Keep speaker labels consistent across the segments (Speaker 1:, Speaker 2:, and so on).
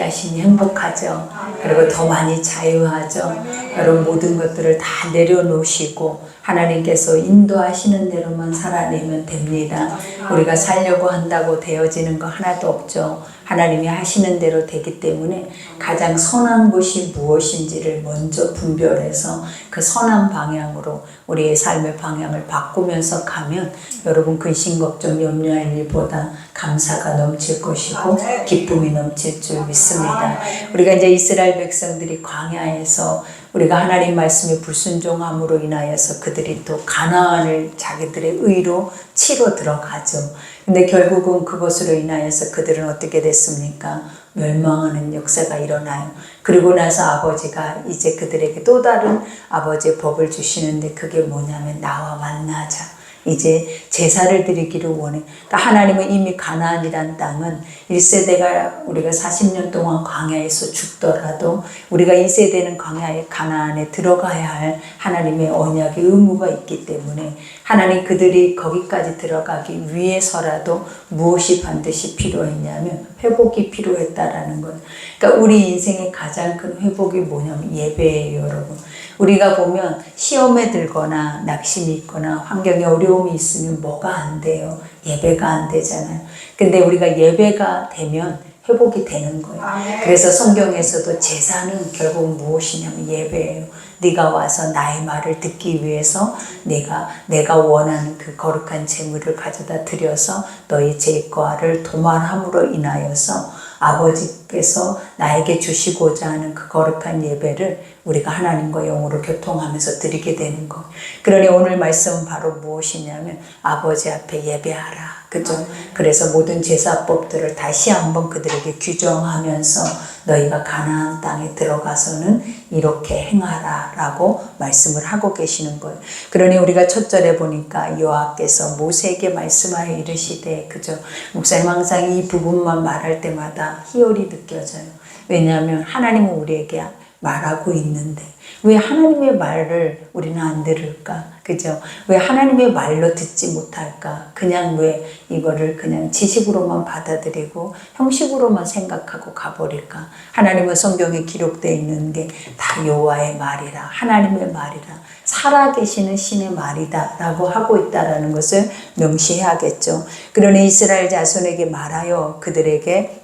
Speaker 1: 하시니 행복하죠. 그리고 더 많이 자유하죠. 여러분 모든 것들을 다 내려놓으시고 하나님께서 인도하시는 대로만 살아내면 됩니다. 우리가 살려고 한다고 되어지는 거 하나도 없죠. 하나님이 하시는 대로 되기 때문에 가장 선한 것이 무엇인지를 먼저 분별해서 그 선한 방향으로 우리의 삶의 방향을 바꾸면서 가면 여러분 근심 걱정 염려할 일보다 감사가 넘칠 것이고 기쁨이 넘칠 줄 믿습니다. 우리가 이제 이스라엘 백성들이 광야에서 우리가 하나님 말씀에 불순종함으로 인하여서 그들이 또 가나안을 자기들의 의로 치러 들어가죠. 근데 결국은 그것으로 인하여서 그들은 어떻게 됐습니까? 멸망하는 역사가 일어나요. 그리고 나서 아버지가 이제 그들에게 또 다른 아버지의 법을 주시는데 그게 뭐냐면 나와 만나자. 이제 제사를 드리기를 원해. 그러니까 하나님은 이미 가나안이란 땅은 1세대가 우리가 40년 동안 광야에서 죽더라도 우리가 2세대는 광야의 가나안에 들어가야 할 하나님의 언약의 의무가 있기 때문에 하나님 그들이 거기까지 들어가기 위해서라도 무엇이 반드시 필요했냐면 회복이 필요했다라는 거예요. 그러니까 우리 인생의 가장 큰 회복이 뭐냐면 예배예요, 여러분. 우리가 보면 시험에 들거나 낙심이 있거나 환경에 어려움이 있으면 뭐가 안 돼요? 예배가 안 되잖아요. 근데 우리가 예배가 되면 회복이 되는 거예요. 그래서 성경에서도 제사는 결국 무엇이냐면 예배예요. 네가 와서 나의 말을 듣기 위해서 내가 원하는 그 거룩한 제물을 가져다 드려서 너희 죄과를 도말함으로 인하여서 아버지께서 나에게 주시고자 하는 그 거룩한 예배를 우리가 하나님과 영으로 교통하면서 드리게 되는 것. 그러니 오늘 말씀은 바로 무엇이냐면 아버지 앞에 예배하라. 그죠? 그래서 모든 제사법들을 다시 한번 그들에게 규정하면서 너희가 가나안 땅에 들어가서는 이렇게 행하라 라고 말씀을 하고 계시는 거예요. 그러니 우리가 첫 절에 보니까 여호와께서 모세에게 말씀하여 이르시되, 그죠? 목사님 항상 이 부분만 말할 때마다 희열이 느껴져요. 왜냐하면 하나님은 우리에게 말하고 있는데 왜 하나님의 말을 우리는 안 들을까? 그죠? 왜 하나님의 말로 듣지 못할까? 그냥 왜 이거를 그냥 지식으로만 받아들이고 형식으로만 생각하고 가버릴까? 하나님은 성경에 기록되어 있는 게 다 여호와의 말이라, 하나님의 말이라, 살아계시는 신의 말이다 라고 하고 있다는 것을 명시해야겠죠. 그러니 이스라엘 자손에게 말하여 그들에게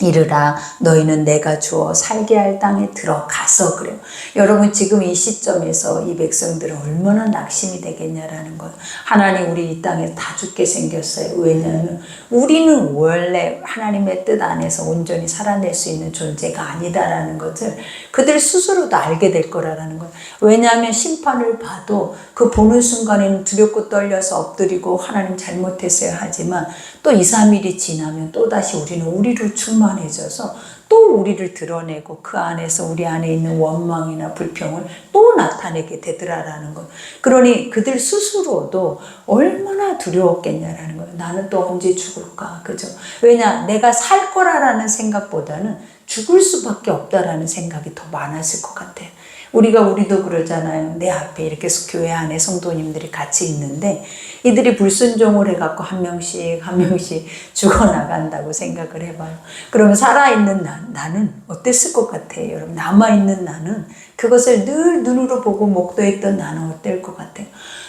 Speaker 1: 이르라 너희는 내가 주어 살게 할 땅에 들어가서. 그래요. 여러분 지금 이 시점에서 이 백성들은 얼마나 낙심이 되겠냐라는 거예요. 하나님 우리 이 땅에 다 죽게 생겼어요. 왜냐하면 우리는 원래 하나님의 뜻 안에서 온전히 살아낼 수 있는 존재가 아니다라는 것을 그들 스스로도 알게 될 거라는 거예요. 왜냐하면 심판을 봐도 그 보는 순간에는 두렵고 떨려서 엎드리고 하나님 잘못했어야 하지만 또 2, 3일이 지나면 또다시 우리는 우리로 충만해져서 또 우리를 드러내고 그 안에서 우리 안에 있는 원망이나 불평을 또 나타내게 되더라라는 것. 그러니 그들 스스로도 얼마나 두려웠겠냐라는 거예요. 나는 또 언제 죽을까? 그죠? 왜냐? 내가 살 거라라는 생각보다는 죽을 수밖에 없다라는 생각이 더 많았을 것 같아요. 우리도 그러잖아요. 내 앞에 이렇게 교회 안에 성도님들이 같이 있는데 이들이 불순종을 해갖고 한 명씩 죽어나간다고 생각을 해봐요. 그러면 살아있는 나는 어땠을 것 같아요? 여러분 남아있는 나는 그것을 늘 눈으로 보고 목도했던 나는 어떨 것 같아요?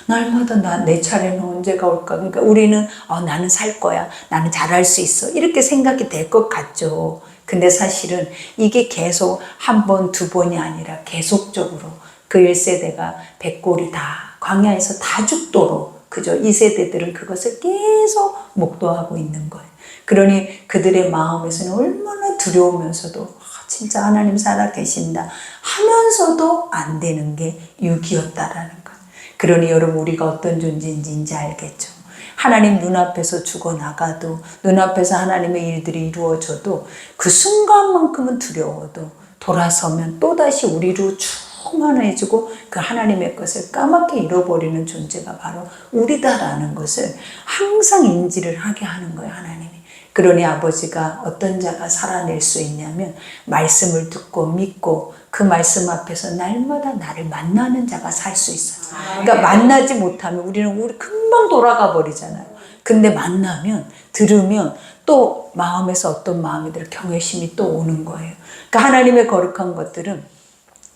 Speaker 1: 날마다 내 차례는 언제가 올까? 그러니까 우리는 나는 살 거야. 나는 잘할 수 있어. 이렇게 생각이 될 것 같죠. 근데 사실은 이게 계속 한 번, 두 번이 아니라 계속적으로 그 1세대가 백골이 다 광야에서 다 죽도록, 그죠? 2세대들은 그것을 계속 목도하고 있는 거예요. 그러니 그들의 마음에서는 얼마나 두려우면서도 진짜 하나님 살아계신다 하면서도 안 되는 게 육이었다라는 거예요. 그러니 여러분 우리가 어떤 존재인지 이제 알겠죠. 하나님 눈앞에서 죽어나가도 눈앞에서 하나님의 일들이 이루어져도 그 순간만큼은 두려워도 돌아서면 또다시 우리로 충만해지고 그 하나님의 것을 까맣게 잃어버리는 존재가 바로 우리다라는 것을 항상 인지를 하게 하는 거예요, 하나님이. 그러니 아버지가 어떤 자가 살아낼 수 있냐면 말씀을 듣고 믿고 그 말씀 앞에서 날마다 나를 만나는 자가 살 수 있어요. 그러니까 만나지 못하면 우리 금방 돌아가 버리잖아요. 근데 만나면 들으면 또 마음에서 어떤 마음이 들어 경외심이 또 오는 거예요. 그러니까 하나님의 거룩한 것들은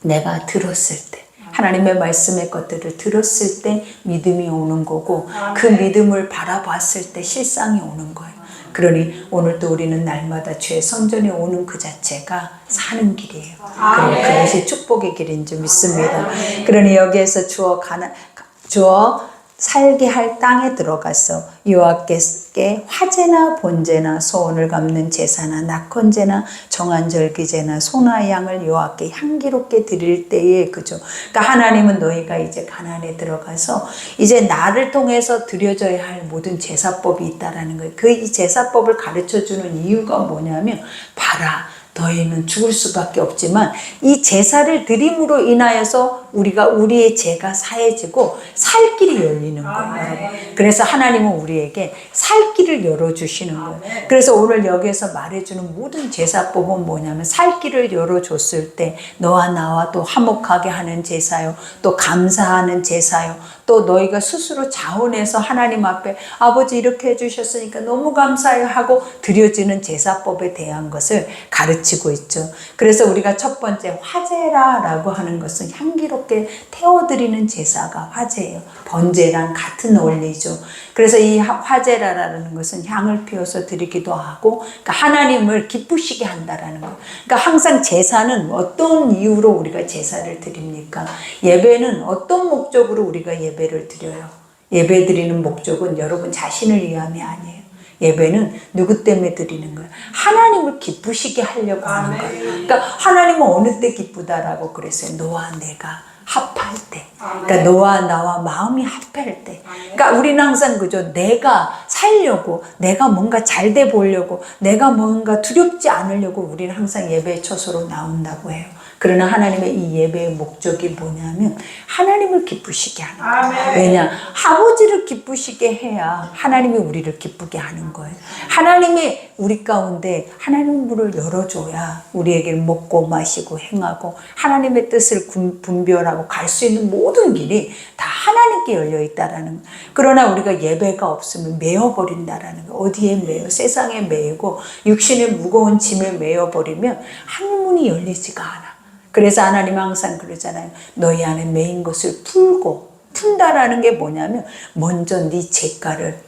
Speaker 1: 내가 들었을 때, 하나님의 말씀의 것들을 들었을 때 믿음이 오는 거고, 그 믿음을 바라봤을 때 실상이 오는 거예요. 그러니 오늘도 우리는 날마다 주의 성전에 오는 그 자체가 사는 길이에요. 그러니 그것이 축복의 길인 줄 믿습니다. 그러니 여기에서 주어 살게 할 땅에 들어가서 여호와께 화제나 번제나 소원을 갚는 제사나 낙헌제나 정한절기제나 소나 양을 여호와께 향기롭게 드릴 때에, 그죠? 그러니까 하나님은 너희가 이제 가나안에 들어가서 이제 나를 통해서 드려져야 할 모든 제사법이 있다라는 거예요. 그 이 제사법을 가르쳐 주는 이유가 뭐냐면, 봐라, 너희는 죽을 수밖에 없지만 이 제사를 드림으로 인하여서 우리의 죄가 사해지고 살 길이 열리는 거예요, 여러분. 그래서 하나님은 우리에게 살 길을 열어주시는 거예요. 그래서 오늘 여기에서 말해주는 모든 제사법은 뭐냐면, 살 길을 열어줬을 때 너와 나와 또 화목하게 하는 제사요, 또 감사하는 제사요, 또 너희가 스스로 자원해서 하나님 앞에 아버지 이렇게 해주셨으니까 너무 감사해요 하고 드려지는 제사법에 대한 것을 가르치고 있죠. 그래서 우리가 첫 번째 화제라라고 하는 것은 향기롭게 태워드리는 제사가 화제예요. 번제랑 같은 원리죠. 그래서 이 화제라는 것은 향을 피워서 드리기도 하고, 그러니까 하나님을 기쁘시게 한다라는 거예요. 그러니까 항상 제사는 어떤 이유로 우리가 제사를 드립니까? 예배는 어떤 목적으로 우리가 예배를 드려요? 예배 드리는 목적은 여러분 자신을 위함이 아니에요. 예배는 누구 때문에 드리는 거예요? 하나님을 기쁘시게 하려고 하는 거예요. 그러니까 하나님은 어느 때 기쁘다라고 그랬어요? 너와 내가 합할 때. 그러니까 너와 나와 마음이 합할 때. 그러니까 우리는 항상 그죠? 내가 살려고, 내가 뭔가 잘 돼 보려고, 내가 뭔가 두렵지 않으려고 우리는 항상 예배의 처소로 나온다고 해요. 그러나 하나님의 이 예배의 목적이 뭐냐면 하나님을 기쁘시게 하는 거예요. 왜냐? 아버지를 기쁘시게 해야 하나님이 우리를 기쁘게 하는 거예요. 하나님이 우리 가운데 하나님의 문을 열어줘야 우리에게 먹고 마시고 행하고 하나님의 뜻을 분별하고 갈 수 있는 모든 길이 다 하나님께 열려 있다라는 거예요. 그러나 우리가 예배가 없으면 메어버린다라는 거예요. 어디에 메여? 세상에 메이고 육신의 무거운 짐에 메어버리면 하늘 문이 열리지가 않아. 그래서 하나님은 항상 그러잖아요. 너희 안에 메인 것을 푼다라는 게 뭐냐면, 먼저 네 죄가를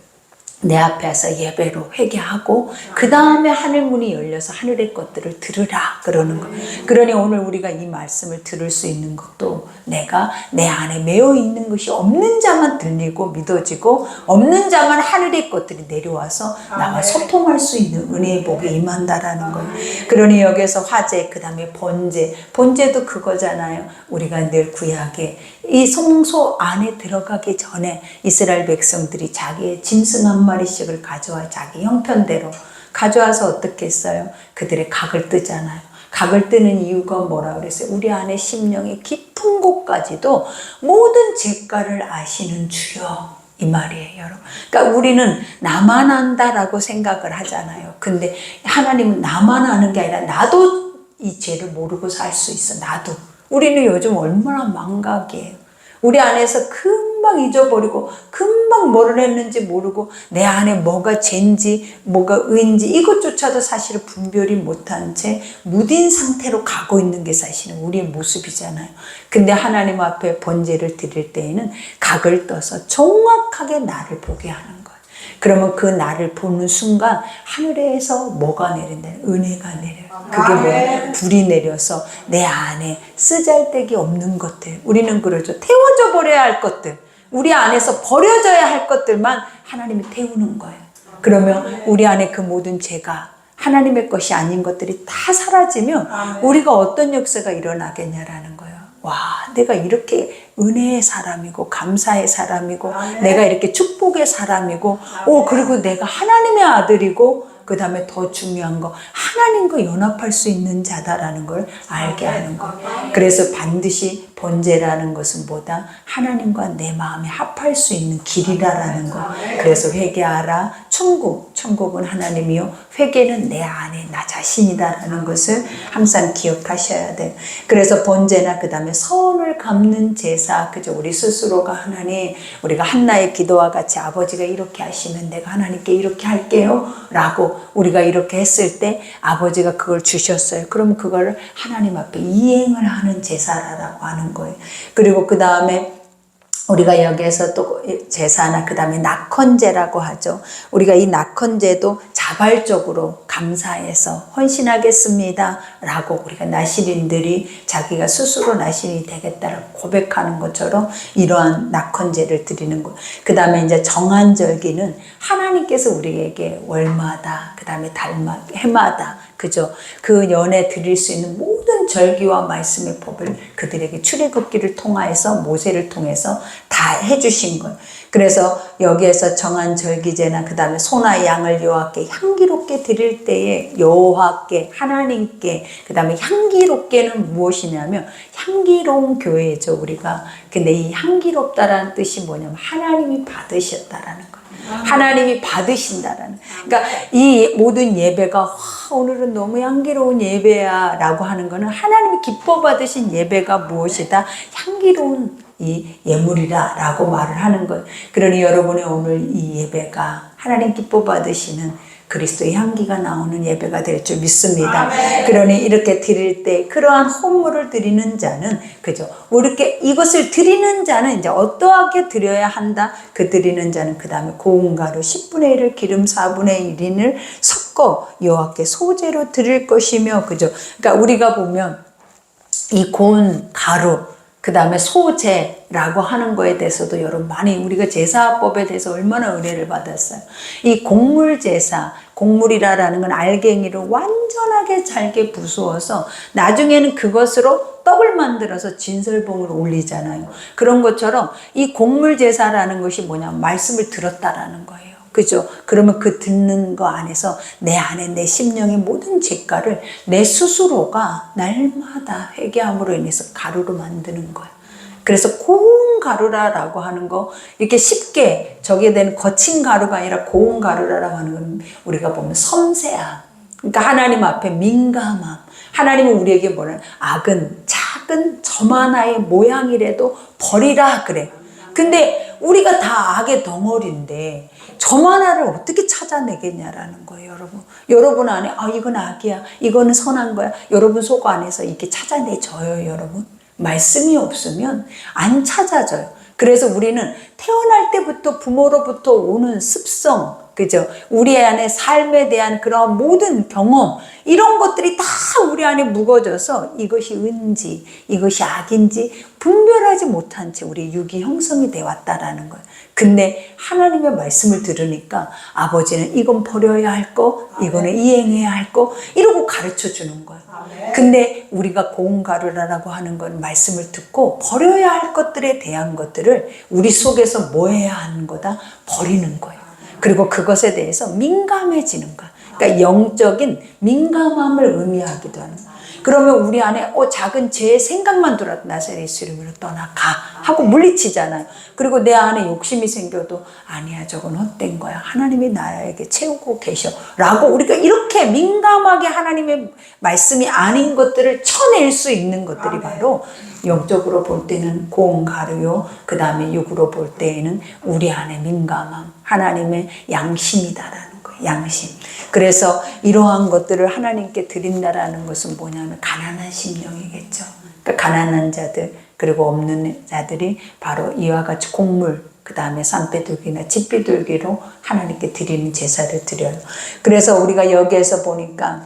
Speaker 1: 내 앞에서 예배로 회개하고 그 다음에 하늘문이 열려서 하늘의 것들을 들으라 그러는 거예요. 그러니 오늘 우리가 이 말씀을 들을 수 있는 것도 내가 내 안에 매여 있는 것이 없는 자만 들리고 믿어지고 없는 자만 하늘의 것들이 내려와서 나와 소통할 수 있는 은혜의 복이 임한다라는 거예요. 그러니 여기서 화제, 그 다음에 번제도 그거잖아요. 우리가 늘 구약에 이 성소 안에 들어가기 전에 이스라엘 백성들이 자기의 짐승 한 마리씩을 가져와 자기 형편대로 가져와서 어떻게 했어요? 그들의 각을 뜨잖아요. 각을 뜨는 이유가 뭐라 그랬어요? 우리 안에 심령의 깊은 곳까지도 모든 죄가를 아시는 주여, 이 말이에요, 여러분. 그러니까 우리는 나만 안다라고 생각을 하잖아요. 근데 하나님은 나만 아는 게 아니라 나도 이 죄를 모르고 살 수 있어. 나도. 우리는 요즘 얼마나 망각이에요. 우리 안에서 금방 잊어버리고 금방 뭐를 했는지 모르고 내 안에 뭐가 죄인지 뭐가 의인지 이것조차도 사실은 분별이 못한 채 무딘 상태로 가고 있는 게 사실은 우리의 모습이잖아요. 근데 하나님 앞에 번제를 드릴 때에는 각을 떠서 정확하게 나를 보게 하는 거예요. 그러면 그 나를 보는 순간 하늘에서 뭐가 내린다? 은혜가 내려요. 그게 뭐예요? 불이 내려서 내 안에 쓰잘데기 없는 것들, 우리는 그러죠. 태워져 버려야 할 것들, 우리 안에서 버려져야 할 것들만 하나님이 태우는 거예요. 그러면 우리 안에 그 모든 죄가 하나님의 것이 아닌 것들이 다 사라지면 우리가 어떤 역사가 일어나겠냐라는 거예요. 와, 내가 이렇게 은혜의 사람이고 감사의 사람이고 내가 이렇게 축복의 사람이고 그리고 내가 하나님의 아들이고 그 다음에 더 중요한 거 하나님과 연합할 수 있는 자다라는 걸 알게 하는 거예요. 그래서 반드시 번제라는 것은 뭐다? 하나님과 내 마음에 합할 수 있는 길이라는 거. 그래서 회개하라. 천국 천국은 하나님이요 회개는 내 안에 나 자신이다라는 것을 항상 기억하셔야 돼요. 그래서 번제나 그 다음에 서원을 갚는 제사, 그죠? 우리 스스로가 하나님, 우리가 한나의 기도와 같이 아버지가 이렇게 하시면 내가 하나님께 이렇게 할게요 라고 우리가 이렇게 했을 때 아버지가 그걸 주셨어요. 그럼 그걸 하나님 앞에 이행을 하는 제사라고 하는 거예요. 그리고 그 다음에 우리가 여기에서 또 제사나 그 다음에 낙헌제라고 하죠. 우리가 이 낙헌제도 자발적으로 감사해서 헌신하겠습니다 라고 우리가 나실인들이 자기가 스스로 나실이 되겠다라고 고백하는 것처럼 이러한 낙헌제를 드리는 것. 그 다음에 이제 정한절기는 하나님께서 우리에게 월마다 그 다음에 달마다 해마다 그죠? 그 연에 드릴 수 있는 모든 절기와 말씀의 법을 그들에게 출애굽기를 통하여서 모세를 통해서 다 해주신 거예요. 그래서 여기에서 정한 절기제나 그 다음에 소나 양을 여호와께 향기롭게 드릴 때에 여호와께 하나님께 그 다음에 향기롭게는 무엇이냐면 향기로운 교회죠 우리가. 근데 이 향기롭다라는 뜻이 뭐냐면 하나님이 받으셨다라는 거예요. 하나님이 받으신다라는. 그러니까 이 모든 예배가 와, 오늘은 너무 향기로운 예배야 라고 하는 거는 하나님이 기뻐 받으신 예배가 무엇이다? 향기로운 이 예물이다 라고 말을 하는 거예요. 그러니 여러분의 오늘 이 예배가 하나님 기뻐 받으시는 그리스도의 향기가 나오는 예배가 될 줄 믿습니다. 아멘. 그러니 이렇게 드릴 때 그러한 헌물을 드리는 자는 그죠? 이렇게 이것을 드리는 자는 이제 어떠하게 드려야 한다? 그 드리는 자는 그 다음에 고운 가루 10분의 1을 기름 4분의 1인을 섞어 여호와께 소제로 드릴 것이며 그죠? 그러니까 우리가 보면 이 고운 가루 그 다음에 소제라고 하는 거에 대해서도 여러분 많이 우리가 제사법에 대해서 얼마나 은혜를 받았어요. 이 곡물제사, 곡물이라는 건 알갱이를 완전하게 잘게 부수어서 나중에는 그것으로 떡을 만들어서 진설봉을 올리잖아요. 그런 것처럼 이 곡물제사라는 것이 뭐냐면 말씀을 들었다라는 거예요. 그죠? 그러면 그 듣는 거 안에서 내 안에 내 심령의 모든 죄가를 내 스스로가 날마다 회개함으로 인해서 가루로 만드는 거예요. 그래서 고운 가루라고 하는 거 이렇게 쉽게 저게 되는 거친 가루가 아니라 고운 가루라고 하는 건 우리가 보면 섬세함. 그러니까 하나님 앞에 민감함. 하나님은 우리에게 뭐냐면 악은 작은 점 하나의 모양이라도 버리라 그래. 근데 우리가 다 악의 덩어리인데 점 하나를 어떻게 찾아내겠냐라는 거예요, 여러분. 여러분 안에 이건 악이야, 이거는 선한 거야. 여러분 속 안에서 이렇게 찾아내져요, 여러분. 말씀이 없으면 안 찾아져요. 그래서 우리는 태어날 때부터 부모로부터 오는 습성, 그죠? 우리 안에 삶에 대한 그런 모든 경험, 이런 것들이 다 우리 안에 묵어져서 이것이 은지, 이것이 악인지 분별하지 못한 채 우리 육이 형성이 되어 왔다라는 거예요. 근데 하나님의 말씀을 들으니까 아버지는 이건 버려야 할 거, 이거는 이행해야 할 거, 이러고 가르쳐 주는 거예요. 근데 우리가 고운 가루라고 하는 건 말씀을 듣고 버려야 할 것들에 대한 것들을 우리 속에서 뭐 해야 하는 거다? 버리는 거예요. 그리고 그것에 대해서 민감해지는 거야. 그러니까 영적인 민감함을 의미하기도 하는 거야. 그러면 우리 안에 작은 죄의 생각만 들어도 나사렛 예수 이름으로 떠나가 하고 물리치잖아요. 그리고 내 안에 욕심이 생겨도 아니야 저건 헛된 거야. 하나님이 나에게 채우고 계셔 라고 우리가 이렇게 민감하게 하나님의 말씀이 아닌 것들을 쳐낼 수 있는 것들이 바로 영적으로 볼 때는 고운 가루요. 그 다음에 육으로 볼 때에는 우리 안에 민감함, 하나님의 양심이다라는 거예요. 양심. 그래서 이러한 것들을 하나님께 드린다라는 것은 뭐냐면 가난한 심령이겠죠. 그러니까 가난한 자들 그리고 없는 자들이 바로 이와 같이 곡물 그 다음에 쌈비둘기나 집비둘기로 하나님께 드리는 제사를 드려요. 그래서 우리가 여기에서 보니까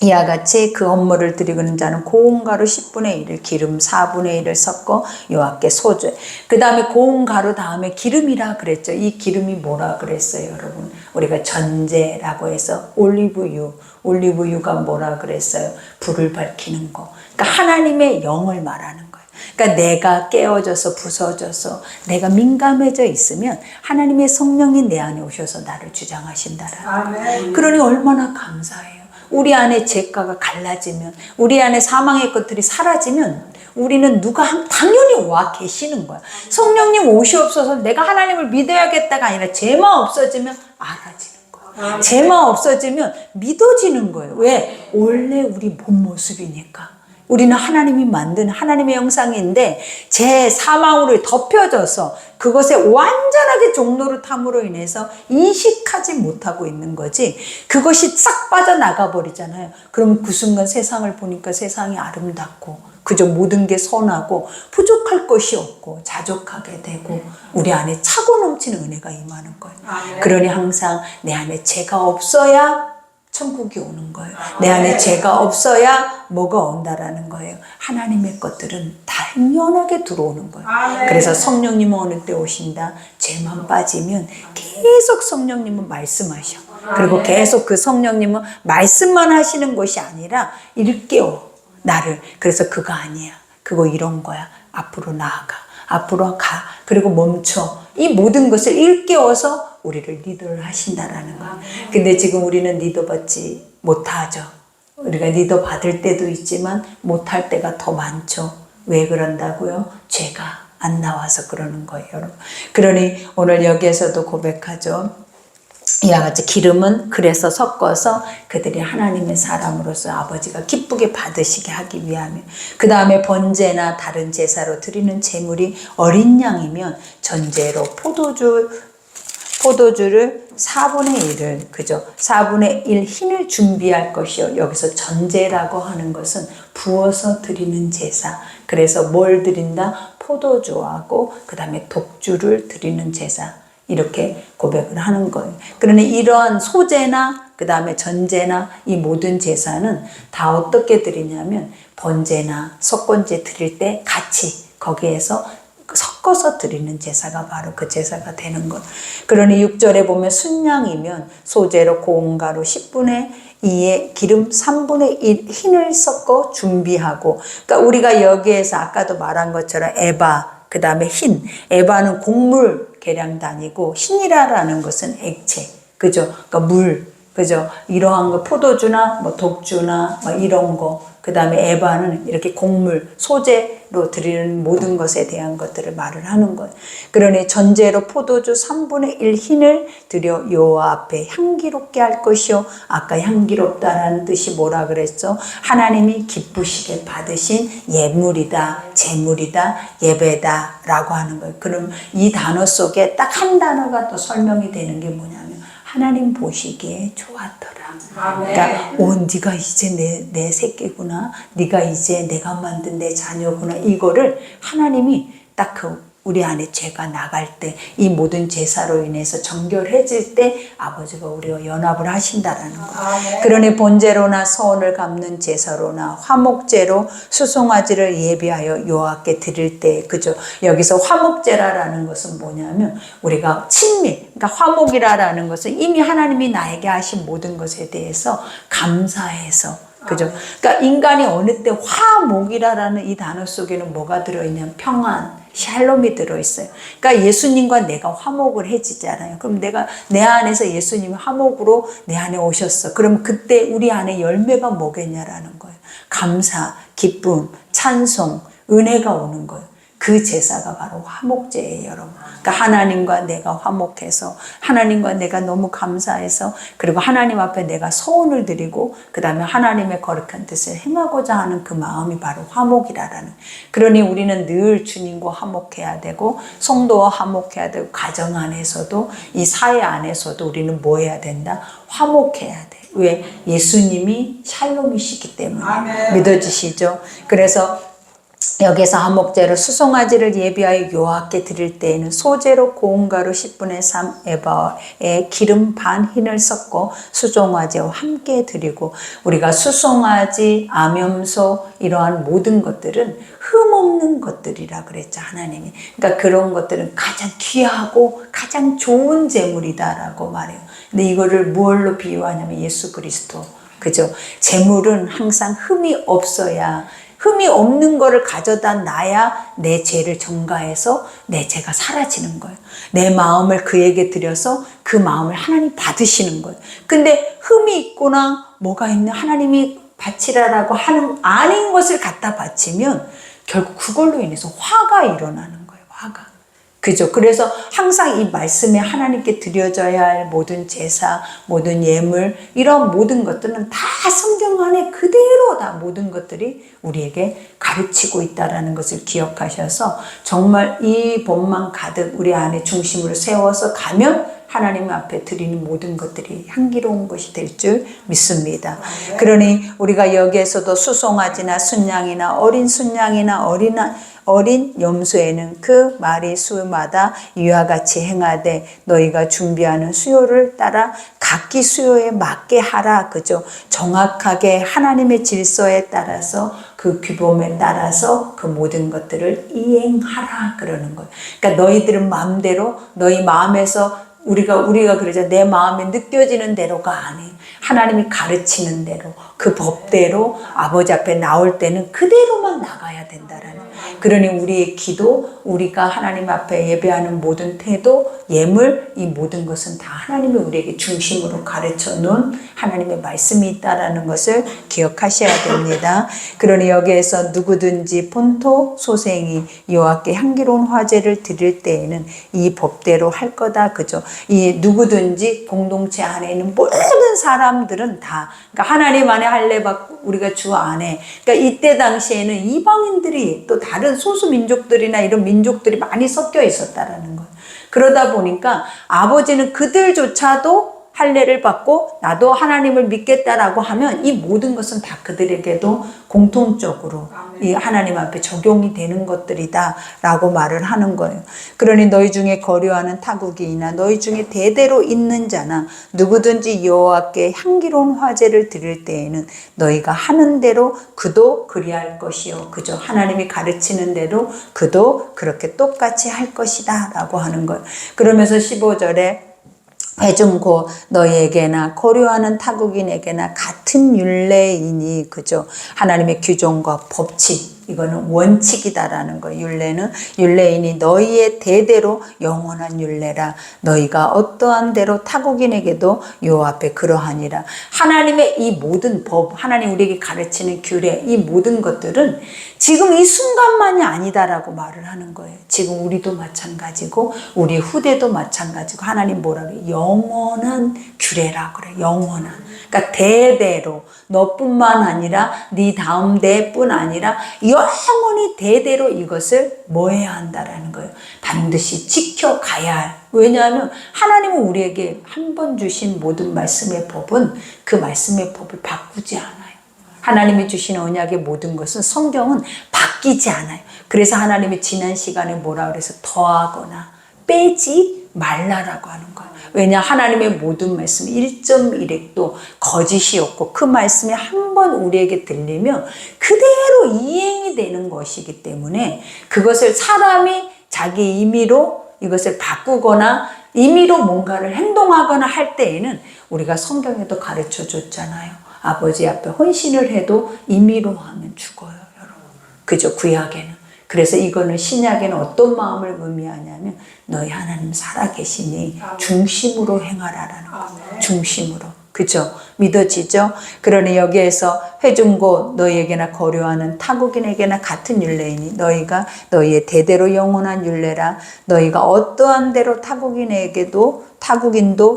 Speaker 1: 이와 같이 그 헌물을 드리는 자는 고운 가루 10분의 1을 기름 4분의 1을 섞어 여호와께 소제. 그 다음에 고운 가루 다음에 기름이라 그랬죠. 이 기름이 뭐라 그랬어요, 여러분? 우리가 전제라고 해서 올리브유가 뭐라 그랬어요? 불을 밝히는 거. 그러니까 하나님의 영을 말하는 거예요. 그러니까 내가 깨어져서 부서져서 내가 민감해져 있으면 하나님의 성령이 내 안에 오셔서 나를 주장하신다라는 거예요. 그러니 얼마나 감사해요. 우리 안에 죄가가 갈라지면 우리 안에 사망의 것들이 사라지면 우리는 당연히 와 계시는 거야. 성령님 오시옵소서 내가 하나님을 믿어야겠다가 아니라 죄만 없어지면 알아지는 거야. 죄만 없어지면 믿어지는 거예요. 왜? 원래 우리 본 모습이니까. 우리는 하나님이 만든 하나님의 형상인데 제 사망으로 덮여져서 그것에 완전하게 종노릇함으로 인해서 인식하지 못하고 있는 거지. 그것이 싹 빠져나가 버리잖아요. 그럼 그 순간 세상을 보니까 세상이 아름답고 그저 모든 게 선하고 부족할 것이 없고 자족하게 되고 우리 안에 차고 넘치는 은혜가 임하는 거예요. 그러니 항상 내 안에 죄가 없어야 천국이 오는 거예요. 내 안에 죄가 없어야 뭐가 온다라는 거예요. 하나님의 것들은 당연하게 들어오는 거예요. 그래서 성령님은 어느 때 오신다? 죄만 빠지면 계속 성령님은 말씀하셔. 그리고 계속 그 성령님은 말씀만 하시는 것이 아니라 일깨워 나를. 그래서 그거 아니야. 그거 이런 거야. 앞으로 나아가. 앞으로 가. 그리고 멈춰. 이 모든 것을 일깨워서 우리를 리더를 하신다라는 거예요. 근데 지금 우리는 리더 받지 못하죠. 우리가 리더 받을 때도 있지만 못할 때가 더 많죠. 왜 그런다고요? 죄가 안 나와서 그러는 거예요, 여러분. 그러니 오늘 여기에서도 고백하죠. 이와 같이 기름은 그래서 섞어서 그들이 하나님의 사람으로서 아버지가 기쁘게 받으시게 하기 위하며, 그 다음에 번제나 다른 제사로 드리는 제물이 어린 양이면 전제로 포도주를 4분의 1을, 그죠? 4분의 1 흰을 준비할 것이요. 여기서 전제라고 하는 것은 부어서 드리는 제사. 그래서 뭘 드린다? 포도주하고 그 다음에 독주를 드리는 제사. 이렇게 고백을 하는 거예요. 그러니 이러한 소제나 그 다음에 전제나 이 모든 제사는 다 어떻게 드리냐면 번제나 속건제 드릴 때 같이 거기에서 섞어서 드리는 제사가 바로 그 제사가 되는 것. 그러니 6절에 보면 순양이면 소제로 고운 가루 10분의 2에 기름 3분의 1 흰을 섞어 준비하고, 그러니까 우리가 여기에서 아까도 말한 것처럼 에바, 그 다음에 흰, 에바는 곡물 계량 단위고 흰이라는 것은 액체, 그죠? 그러니까 물, 그죠? 이러한 거 포도주나 뭐 독주나 뭐 이런 거, 그 다음에 에바는 이렇게 곡물, 소재로 드리는 모든 것에 대한 것들을 말을 하는 거예요. 그러니 전제로 포도주 3분의 1 흰을 드려 여호와 앞에 향기롭게 할 것이요. 아까 향기롭다라는 뜻이 뭐라 그랬죠? 하나님이 기쁘시게 받으신 예물이다, 제물이다, 예배다 라고 하는 거예요. 그럼 이 단어 속에 딱 한 단어가 또 설명이 되는 게 뭐냐면 하나님 보시기에 좋았더라. 그러니까 네가 이제 내 새끼구나. 네가 이제 내가 만든 내 자녀구나. 이거를 하나님이 딱 우리 안에 죄가 나갈 때, 이 모든 제사로 인해서 정결해질 때 아버지가 우리와 연합을 하신다라는 거예요. 그러니 번제로나 서원을 갚는 제사로나 화목제로 수송아지를 예비하여 여호와께 드릴 때, 그죠? 여기서 화목제라는 것은 뭐냐면 우리가 친밀, 그러니까 화목이라는 것은 이미 하나님이 나에게 하신 모든 것에 대해서 감사해서, 그죠? 그러니까 인간이 어느 때 화목이라는 이 단어 속에는 뭐가 들어있냐면 평안, 샬롬이 들어있어요. 그러니까 예수님과 내가 화목을 해지잖아요. 그럼 내 안에서 예수님이 화목으로 내 안에 오셨어. 그럼 그때 우리 안에 열매가 뭐겠냐라는 거예요. 감사, 기쁨, 찬송, 은혜가 오는 거예요. 그 제사가 바로 화목제예요, 여러분. 그러니까 하나님과 내가 화목해서, 하나님과 내가 너무 감사해서, 그리고 하나님 앞에 내가 소원을 드리고, 그 다음에 하나님의 거룩한 뜻을 행하고자 하는 그 마음이 바로 화목이라는. 그러니 우리는 늘 주님과 화목해야 되고, 성도와 화목해야 되고, 가정 안에서도, 이 사회 안에서도 우리는 뭐 해야 된다? 화목해야 돼. 왜? 예수님이 샬롬이시기 때문에. 아멘. 믿어지시죠? 그래서 여기서 화목제로 수송아지를 예비하여 여호와께 드릴 때에는 소제로 고운 가루 10분의 3 에바에 기름 반 흰을 섞어 수송아지와 함께 드리고, 우리가 수송아지, 암염소 이러한 모든 것들은 흠없는 것들이라 그랬죠, 하나님이. 그러니까 그런 것들은 가장 귀하고 가장 좋은 제물이다라고 말해요. 근데 이거를 무엇로 비유하냐면 예수 그리스도, 그죠? 제물은 항상 흠이 없어야, 흠이 없는 거를 가져다 놔야 내 죄를 전가해서 내 죄가 사라지는 거예요. 내 마음을 그에게 드려서 그 마음을 하나님 받으시는 거예요. 근데 흠이 있거나 뭐가 있는 하나님이 바치라라고 하는 아닌 것을 갖다 바치면 결국 그걸로 인해서 화가 일어나는 거예요. 화가. 그죠? 그래서 항상 이 말씀에 하나님께 드려져야 할 모든 제사, 모든 예물, 이런 모든 것들은 다 성경 안에 그대로 다 모든 것들이 우리에게 가르치고 있다는 것을 기억하셔서 정말 이 본만 가득 우리 안에 중심으로 세워서 가면 하나님 앞에 드리는 모든 것들이 향기로운 것이 될 줄 믿습니다. 그러니 우리가 여기에서도 수송아지나 순양이나 어린 순양이나 어린 염소에는 그 마리 수마다 이와 같이 행하되 너희가 준비하는 수요를 따라 각기 수요에 맞게 하라. 그죠? 정확하게 하나님의 질서에 따라서 그 규범에 따라서 그 모든 것들을 이행하라 그러는 거예요. 그러니까 너희들은 마음대로 너희 마음에서 우리가 그러자 내 마음에 느껴지는 대로가 아니에요. 하나님이 가르치는 대로 그 법대로 아버지 앞에 나올 때는 그대로만 나가야 된다라는. 그러니 우리의 기도, 우리가 하나님 앞에 예배하는 모든 태도, 예물, 이 모든 것은 다 하나님이 우리에게 중심으로 가르쳐 놓은 하나님의 말씀이 있다라는 것을 기억하셔야 됩니다. 그러니 여기에서 누구든지 본토 소생이 여호와께 향기로운 화제를 드릴 때에는 이 법대로 할 거다. 그죠? 이 누구든지 공동체 안에 있는 모든 사람들은 다, 그러니까 하나님 안에 할례 받고 우리가 주 안에, 그러니까 이때 당시에는 이방인들이 또 다른 소수 민족들이나 이런 민족들이 많이 섞여 있었다라는 거예요. 그러다 보니까 아버지는 그들조차도 할례를 받고 나도 하나님을 믿겠다라고 하면 이 모든 것은 다 그들에게도 공통적으로 이 하나님 앞에 적용이 되는 것들이다 라고 말을 하는 거예요. 그러니 너희 중에 거류하는 타국이나 너희 중에 대대로 있는 자나 누구든지 여호와께 향기로운 화제를 드릴 때에는 너희가 하는 대로 그도 그리할 것이요. 그죠? 하나님이 가르치는 대로 그도 그렇게 똑같이 할 것이다 라고 하는 거예요. 그러면서 15절에 회중고 너희에게나 고려하는 타국인에게나 같은 율례이니. 그죠? 하나님의 규정과 법칙, 이거는 원칙이다라는 거예요. 율례이니 너희의 대대로 영원한 율례라. 너희가 어떠한 대로 타국인에게도 요 앞에 그러하니라. 하나님의 이 모든 법, 하나님 우리에게 가르치는 규례, 이 모든 것들은 지금 이 순간만이 아니다라고 말을 하는 거예요. 지금 우리도 마찬가지고 우리 후대도 마찬가지고 하나님 뭐라 그래요? 영원한 규례라 그래요. 영원한. 그러니까 대대로 너뿐만 아니라 네 다음 대뿐 아니라 영원히 대대로 이것을 뭐 해야 한다라는 거예요. 반드시 지켜가야 할. 왜냐하면 하나님은 우리에게 한 번 주신 모든 말씀의 법은 그 말씀의 법을 바꾸지 않아요. 하나님이 주신 언약의 모든 것은 성경은 바뀌지 않아요. 그래서 하나님이 지난 시간에 뭐라 그래서 더하거나 빼지 말라라고 하는 거예요. 왜냐? 하나님의 모든 말씀 1.1핵도 거짓이 없고 그 말씀이 한 번 우리에게 들리면 그대로 이행이 되는 것이기 때문에 그것을 사람이 자기 임의로 이것을 바꾸거나 임의로 뭔가를 행동하거나 할 때에는 우리가 성경에도 가르쳐 줬잖아요. 아버지 앞에 헌신을 해도 임의로 하면 죽어요, 여러분. 그죠? 구약에는. 그래서 이거는 신약에는 어떤 마음을 의미하냐면 너희 하나님 살아계시니 중심으로 행하라라는 거예요. 중심으로. 그죠? 믿어지죠? 그러니 여기에서 회중고 너희에게나 거류하는 타국인에게나 같은 율례이니 너희가 너희의 대대로 영원한 율례라. 너희가 어떠한 대로 타국인도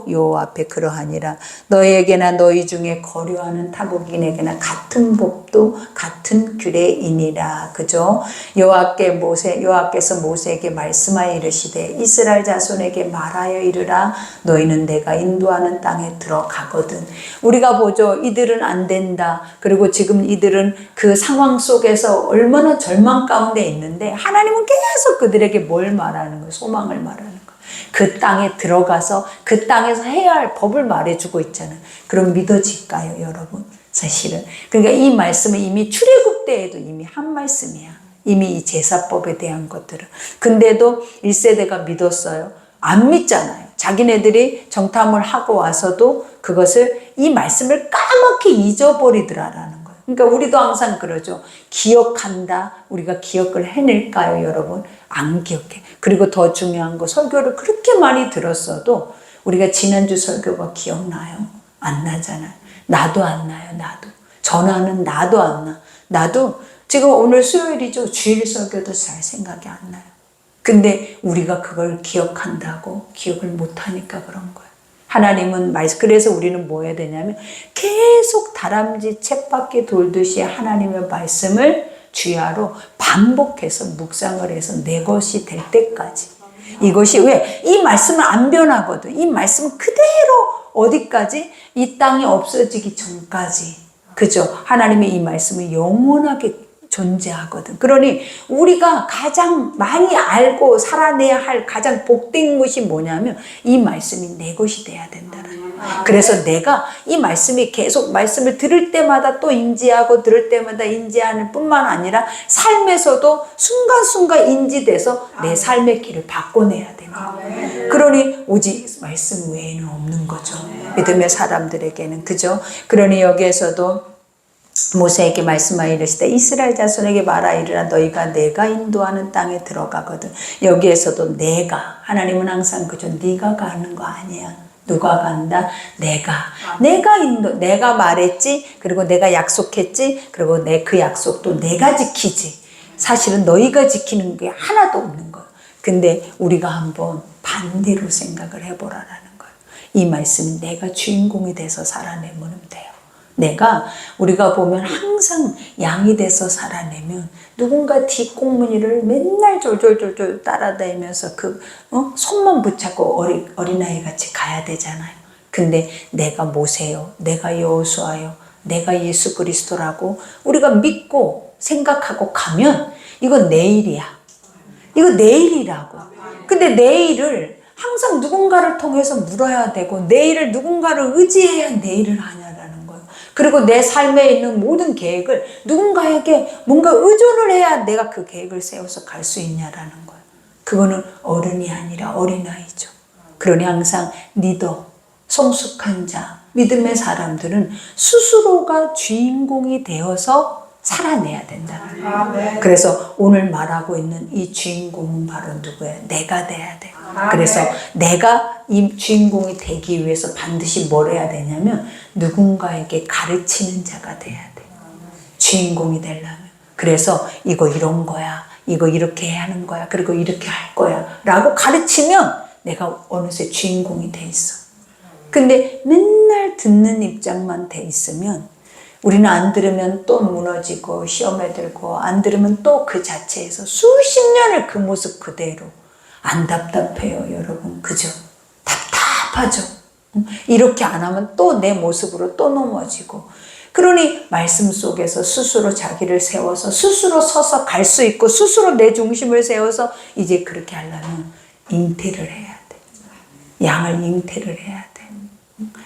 Speaker 1: 여호와 앞에 그러하니라. 너희에게나 너희 중에 거류하는 타국인에게나 같은 법도 같은 규례이니라. 그죠? 여호와께서 모세에게 말씀하여 이르시되 이스라엘 자손에게 말하여 이르라. 너희는 내가 인도하는 땅에 들어가거든. 우리가 보죠. 이들은 안 된다. 그리고 지금 이들은 그 상황 속에서 얼마나 절망 가운데 있는데 하나님은 계속 그들에게 뭘 말하는 거예요? 소망을 말하는 거예요. 그 땅에 들어가서 그 땅에서 해야 할 법을 말해주고 있잖아요. 그럼 믿어질까요, 여러분? 사실은. 그러니까 이 말씀은 이미 출애굽 때에도 이미 한 말씀이야. 이미 이 제사법에 대한 것들은. 근데도 1세대가 믿었어요. 안 믿잖아요. 자기네들이 정탐을 하고 와서도 그것을 이 말씀을 까맣게 잊어버리더라라는 거예요. 그러니까 우리도 항상 그러죠. 기억한다. 우리가 기억을 해낼까요, 여러분? 안 기억해. 그리고 더 중요한 거, 설교를 그렇게 많이 들었어도 우리가 지난주 설교가 기억나요? 안 나잖아요. 나도 안 나요, 나도. 전화는 나도 안 나. 나도 지금 오늘 수요일이죠. 주일 설교도 잘 생각이 안 나요. 근데 우리가 그걸 기억한다고 기억을 못하니까 그런 거예요. 하나님은 그래서 우리는 뭐 해야 되냐면 계속 다람쥐 쳇바퀴 돌듯이 하나님의 말씀을 주야로 반복해서 묵상을 해서 내 것이 될 때까지. 이것이 왜? 이 말씀은 안 변하거든. 이 말씀은 그대로 어디까지? 이 땅이 없어지기 전까지. 그죠? 하나님의 이 말씀은 영원하게 존재하거든. 그러니 우리가 가장 많이 알고 살아내야 할 가장 복된 것이 뭐냐면 이 말씀이 내 것이 돼야 된다는 거예요. 그래서 내가 이 말씀이 계속 말씀을 들을 때마다 또 인지하고 들을 때마다 인지하는 뿐만 아니라 삶에서도 순간순간 인지돼서 내 삶의 길을 바꿔내야 되는 거예요. 그러니 오직 말씀 외에는 없는 거죠. 믿음의 사람들에게는. 그죠? 그러니 여기에서도 모세에게 말씀하여 이르시되 이스라엘 자손에게 말하 이르라 너희가 내가 인도하는 땅에 들어가거든. 여기에서도 내가, 하나님은 항상 그죠. 네가 가는 거 아니야. 누가 간다? 내가 말했지. 그리고 내가 약속했지. 그리고 그 약속도 내가 지키지. 사실은 너희가 지키는 게 하나도 없는 거예요. 근데 우리가 한번 반대로 생각을 해보라라는 거예요. 이 말씀이 내가 주인공이 돼서 살아내면 돼요. 우리가 보면 항상 양이 돼서 살아내면 누군가 뒷공무니를 맨날 졸졸졸졸 따라다니면서 손만 붙잡고 어린아이 같이 가야 되잖아요. 근데 내가 모세요, 내가 여호수아요, 내가 예수 그리스도라고 우리가 믿고 생각하고 가면 이거 내일이야. 이거 내일이라고. 근데 내일을 항상 누군가를 통해서 물어야 되고 내일을 누군가를 의지해야 내일을 하냐라는 거예요. 그리고 내 삶에 있는 모든 계획을 누군가에게 뭔가 의존을 해야 내가 그 계획을 세워서 갈 수 있냐라는 거예요. 그거는 어른이 아니라 어린아이죠. 그러니 항상 리더, 성숙한 자, 믿음의 사람들은 스스로가 주인공이 되어서 살아내야 된다는 거예요. 그래서 오늘 말하고 있는 이 주인공은 바로 누구예요? 내가 돼야 돼요. 그래서 내가 이 주인공이 되기 위해서 반드시 뭘 해야 되냐면 누군가에게 가르치는 자가 돼야 돼요. 주인공이 되려면. 그래서 이거 이런 거야. 이거 이렇게 해야 하는 거야. 그리고 이렇게 할 거야. 라고 가르치면 내가 어느새 주인공이 돼 있어. 근데 맨날 듣는 입장만 돼 있으면 우리는 안 들으면 또 무너지고 시험에 들고 안 들으면 또 그 자체에서 수십 년을 그 모습 그대로. 안 답답해요, 여러분? 그죠? 답답하죠? 이렇게 안 하면 또 내 모습으로 또 넘어지고. 그러니 말씀 속에서 스스로 자기를 세워서 스스로 서서 갈 수 있고 스스로 내 중심을 세워서 이제 그렇게 하려면 잉태를 해야 돼. 양을 잉태를 해야 돼.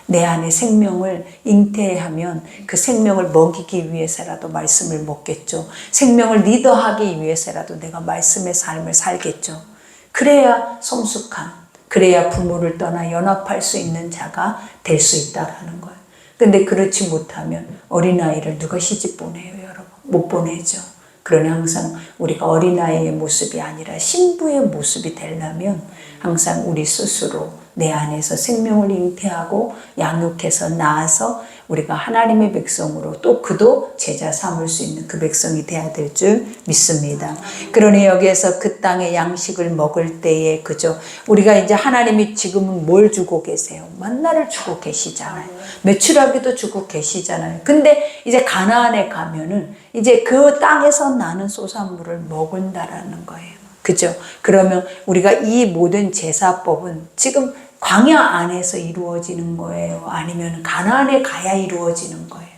Speaker 1: 내 안에 생명을 잉태하면 그 생명을 먹이기 위해서라도 말씀을 먹겠죠. 생명을 리더하기 위해서라도 내가 말씀의 삶을 살겠죠. 그래야 성숙한, 그래야 부모를 떠나 연합할 수 있는 자가 될 수 있다라는 거예요. 근데 그렇지 못하면 어린아이를 누가 시집 보내요, 여러분? 못 보내죠. 그러니 항상 우리가 어린아이의 모습이 아니라 신부의 모습이 되려면 항상 우리 스스로 내 안에서 생명을 잉태하고 양육해서 낳아서 우리가 하나님의 백성으로 또 그도 제자 삼을 수 있는 그 백성이 돼야 될 줄 믿습니다. 그러니 여기에서 그 땅의 양식을 먹을 때에 그죠? 우리가 이제 하나님이 지금은 뭘 주고 계세요? 만나를 주고 계시잖아요. 메추라기도 주고 계시잖아요. 근데 이제 가나안에 가면은 이제 그 땅에서 나는 소산물을 먹는다라는 거예요. 그죠? 그러면 우리가 이 모든 제사법은 지금 광야 안에서 이루어지는 거예요? 아니면 가나안에 가야 이루어지는 거예요?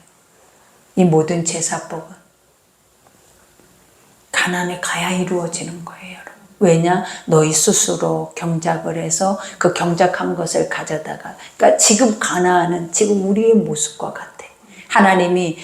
Speaker 1: 이 모든 제사법은 가나안에 가야 이루어지는 거예요, 여러분. 왜냐? 너희 스스로 경작을 해서 그 경작한 것을 가져다가, 그러니까 지금 가나안은 지금 우리의 모습과 같아. 하나님이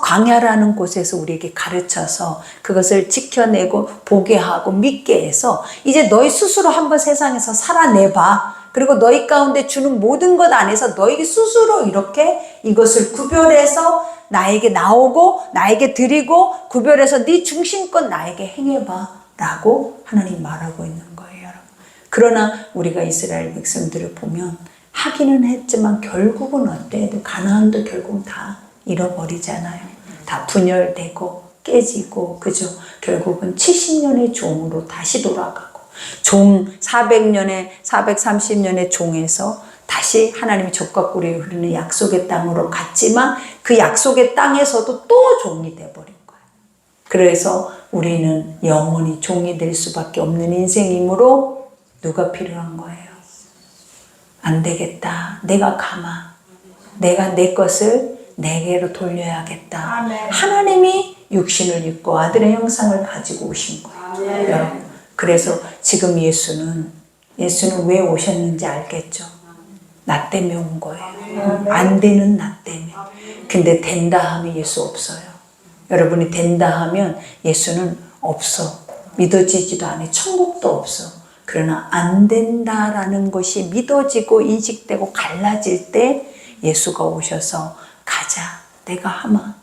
Speaker 1: 광야라는 곳에서 우리에게 가르쳐서 그것을 지켜내고 보게 하고 믿게 해서 이제 너희 스스로 한번 세상에서 살아내봐. 그리고 너희 가운데 주는 모든 것 안에서 너희 스스로 이렇게 이것을 구별해서 나에게 나오고 나에게 드리고 구별해서 네 중심껏 나에게 행해봐 라고 하나님 말하고 있는 거예요, 여러분. 그러나 우리가 이스라엘 백성들을 보면 하기는 했지만 결국은 어때? 가나안도 결국 다 잃어버리잖아요. 다 분열되고 깨지고 그죠? 결국은 70년의 종으로 다시 돌아가고 종 400년에 430년의 종에서 다시 하나님이 젖과 꿀이 흐르는 약속의 땅으로 갔지만 그 약속의 땅에서도 또 종이 돼버린 거예요. 그래서 우리는 영원히 종이 될 수밖에 없는 인생이므로 누가 필요한 거예요? 안 되겠다. 내가 가마. 내가 내 것을 내게로 돌려야겠다.
Speaker 2: 아멘.
Speaker 1: 하나님이 육신을 입고 아들의 형상을 가지고 오신 거예요. 여러분. 그래서 지금 예수는 왜 오셨는지 알겠죠? 나 때문에 온 거예요. 안 되는 나 때문에. 근데 된다 하면 예수 없어요. 여러분이 된다 하면 예수는 없어. 믿어지지도 않아요. 천국도 없어. 그러나 안 된다라는 것이 믿어지고 인식되고 갈라질 때 예수가 오셔서 가자. 내가 하마.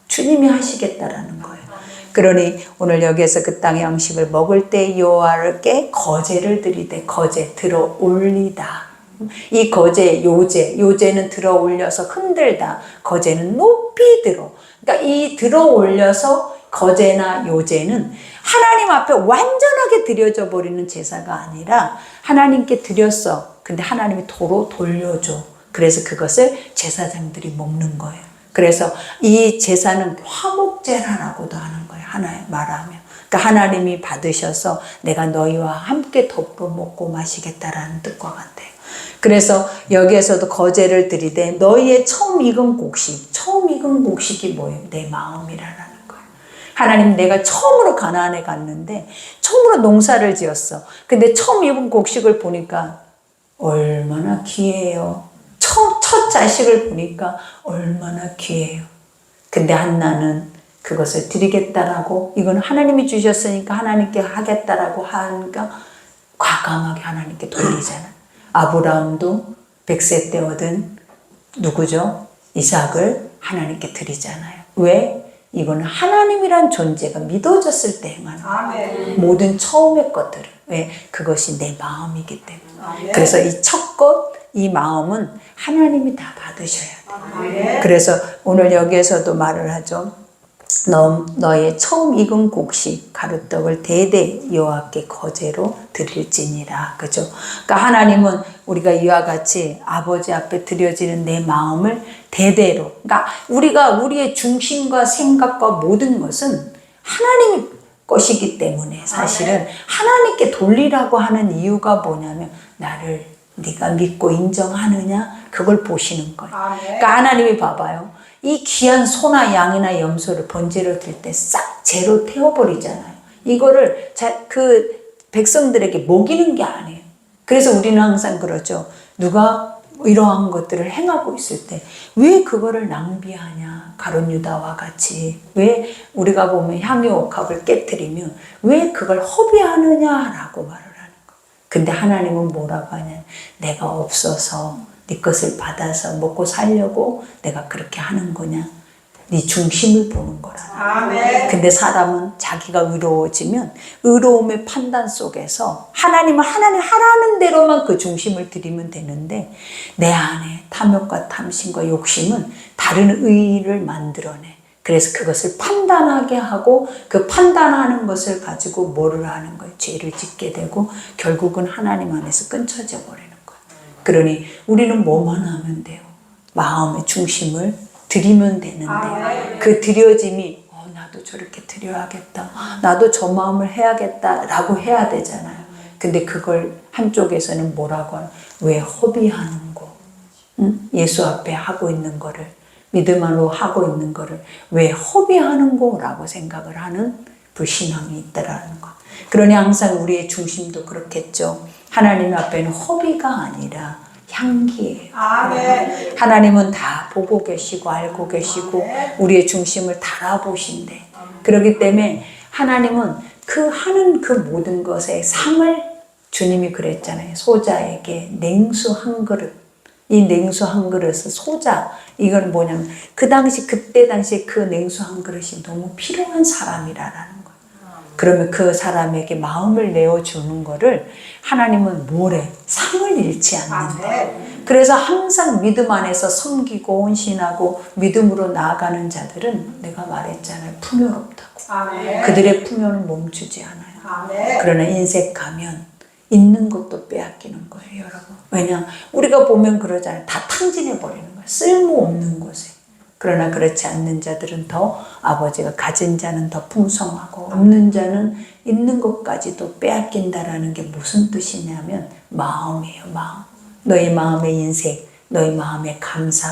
Speaker 1: 주님이 하시겠다라는 거예요. 그러니 오늘 여기에서 그 땅의 양식을 먹을 때 여호와께 거제를 드리되 거제 들어 올리다. 이 거제 요제는 들어 올려서 흔들다. 거제는 높이 들어. 그러니까 이 들어 올려서 거제나 요제는 하나님 앞에 완전하게 드려져 버리는 제사가 아니라 하나님께 드렸어. 근데 하나님이 도로 돌려줘. 그래서 그것을 제사장들이 먹는 거예요. 그래서 이 제사는 화목제라고도 하는 거예요. 하나의 말하면. 그러니까 하나님이 받으셔서 내가 너희와 함께 더불어 먹고 마시겠다라는 뜻과 같아요. 그래서 여기에서도 거제를 드리되 너희의 처음 익은 곡식이 뭐예요? 내 마음이라는 거예요. 하나님 내가 처음으로 가나안에 갔는데 처음으로 농사를 지었어. 근데 처음 익은 곡식을 보니까 얼마나 귀해요. 첫 자식을 보니까 얼마나 귀해요. 근데 한나는 그것을 드리겠다라고 이건 하나님이 주셨으니까 하나님께 하겠다라고 하니까 과감하게 하나님께 돌리잖아. 아브라함도 100세 때 얻은 누구죠? 이삭을 하나님께 드리잖아요. 왜? 이거는 하나님이란 존재가 믿어졌을 때 행하는 거예요. 모든 처음의 것들은. 왜? 그것이 내 마음이기 때문에. 그래서 이 첫 것, 이 마음은 하나님이 다 받으셔야 돼요. 그래서 오늘 여기에서도 말을 하죠. 너의 처음 익은 곡식 가루떡을 대대 여호와께 거제로 드릴지니라. 그죠? 그러니까 하나님은 우리가 이와 같이 아버지 앞에 드려지는 내 마음을 대대로, 그러니까 우리가 우리의 중심과 생각과 모든 것은 하나님 것이기 때문에 사실은 하나님께 돌리라고 하는 이유가 뭐냐면 나를 네가 믿고 인정하느냐 그걸 보시는 거예요. 그러니까 하나님이 봐봐요. 이 귀한 소나 양이나 염소를 번제로 드릴 때 싹 재로 태워버리잖아요. 이거를 그 백성들에게 먹이는 게 아니에요. 그래서 우리는 항상 그러죠. 누가 이러한 것들을 행하고 있을 때 왜 그거를 낭비하냐. 가룟 유다와 같이 왜 우리가 보면 향유 옥합을 깨뜨리면 왜 그걸 허비하느냐라고 말을 하는 거예요. 근데 하나님은 뭐라고 하냐. 내가 없어서 네 것을 받아서 먹고 살려고 내가 그렇게 하는 거냐. 네 중심을 보는 거라.
Speaker 2: 아멘.
Speaker 1: 근데 사람은 자기가 의로워지면 의로움의 판단 속에서 하나님은 하나님 하라는 대로만 그 중심을 드리면 되는데 내 안에 탐욕과 탐심과 욕심은 다른 의를 만들어내. 그래서 그것을 판단하게 하고 그 판단하는 것을 가지고 뭐를 하는 거예요? 죄를 짓게 되고 결국은 하나님 안에서 끊쳐져 버리는 거예요. 그러니 우리는 뭐만 하면 돼요? 마음의 중심을 드리면 되는데 그 드려짐이 나도 저렇게 드려야겠다. 나도 저 마음을 해야겠다라고 해야 되잖아요. 근데 그걸 한쪽에서는 뭐라고 하는 왜 허비하는 거? 응? 예수 앞에 하고 있는 거를 믿음으로 하고 있는 거를 왜 허비하는 거라고 생각을 하는 불신앙이 있다라는 거. 그러니 항상 우리의 중심도 그렇겠죠. 하나님 앞에는 허비가 아니라 향기예요.
Speaker 2: 아멘.
Speaker 1: 하나님은 다 보고 계시고 알고 계시고 우리의 중심을 다 알아보신대. 그렇기 때문에 하나님은 그 하는 그 모든 것의 상을 주님이 그랬잖아요. 소자에게 냉수 한 그릇. 이 냉수 한 그릇은 소자. 이건 뭐냐면 그때 당시에 그 냉수 한 그릇이 너무 필요한 사람이라는 거예요. 그러면 그 사람에게 마음을 내어주는 거를 하나님은 뭐래? 상을 잃지 않는다. 그래서 항상 믿음 안에서 섬기고 헌신하고 믿음으로 나아가는 자들은 내가 말했잖아요. 풍요롭다고.
Speaker 2: 아멘.
Speaker 1: 그들의 풍요는 멈추지 않아요. 그러나 인색 가면 있는 것도 빼앗기는 거예요, 여러분. 왜냐? 우리가 보면 그러잖아요. 다 탕진해 버리는 거예요. 쓸모없는 곳에. 그러나 그렇지 않는 자들은 더 아버지가 가진 자는 더 풍성하고 없는 자는 있는 것까지도 빼앗긴다라는 게 무슨 뜻이냐면 마음이에요, 마음. 너희 마음의 인색, 너희 마음의 감사.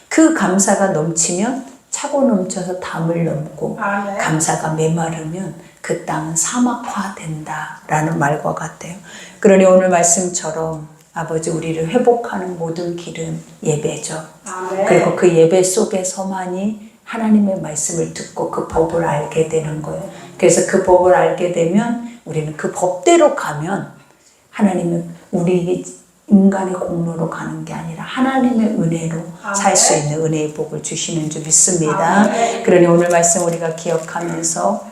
Speaker 1: 그 감사가 넘치면 차고 넘쳐서 담을 넘고 감사가 메마르면 그 땅은 사막화된다라는 말과 같아요. 그러니 오늘 말씀처럼 아버지 우리를 회복하는 모든 길은 예배죠. 그리고 그 예배 속에서만이 하나님의 말씀을 듣고 그 법을 알게 되는 거예요. 그래서 그 법을 알게 되면 우리는 그 법대로 가면 하나님은 우리 인간의 공로로 가는 게 아니라 하나님의 은혜로 살 수 있는 은혜의 복을 주시는 줄 믿습니다. 그러니 오늘 말씀 우리가 기억하면서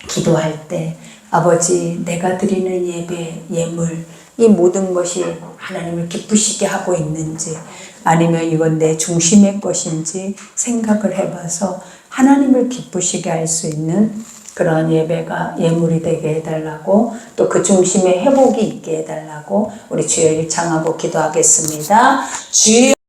Speaker 1: 기도할 때 아버지 내가 드리는 예배, 예물 이 모든 것이 하나님을 기쁘시게 하고 있는지 아니면 이건 내 중심의 것인지 생각을 해봐서 하나님을 기쁘시게 할 수 있는 그런 예배가 예물이 되게 해달라고 또 그 중심에 회복이 있게 해달라고 우리 주여 일창하고 기도하겠습니다. 주여